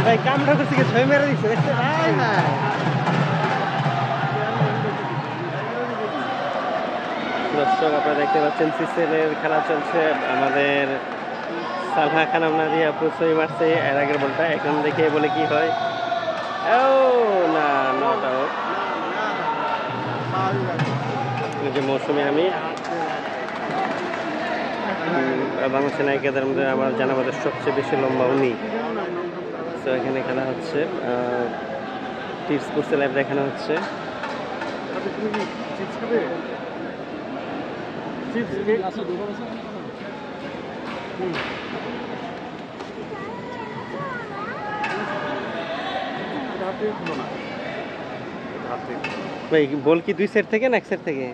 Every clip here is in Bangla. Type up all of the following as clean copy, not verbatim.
ভাই কামটা করছে কি ছয় মেরে দিচ্ছে দেখতে ভাই ভাই দর্শক আপনারা দেখতে পাচ্ছেন সিসিএলের খেলা চলছে আমাদের সালহা খানম নাদিয়া পুরুষই মারছে এর আগের বলটা এখন দেখে বলে কি হয় ও না নট আউট যে মৌসুমী আমি বাংলাদেশ নায়িকাদের মধ্যে আমার জানা আমাদের সবচেয়ে বেশি লম্বা উনি তো এখানে খেলা হচ্ছে টিপ স্পোর্টস লাইভ দেখানো হচ্ছে ভাই বল কি দুই সেট থেকে না এক সেট থেকে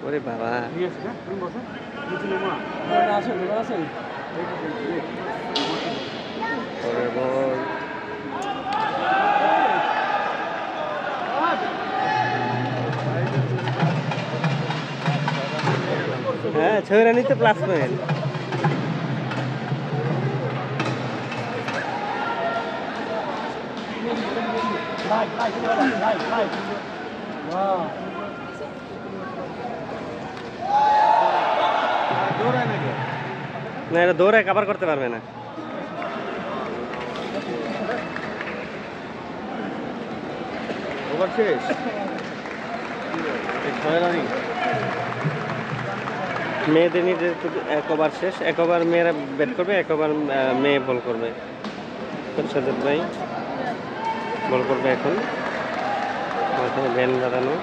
ওরে বাবা বল হ্যাঁ 6 রানই তো প্লাস পয়েন্ট না এটা দৌড়ায় কভার করতে পারবে না ওভার শেষ 6 রানই মেয়েদের নিয়ে এক ওভার শেষ এক ওভার মেয়েরা ব্যাট করবে এক ওভার মেয়ে বল করবে সাজাদ ভাই বল করবে এখন ব্যান বাঁধানো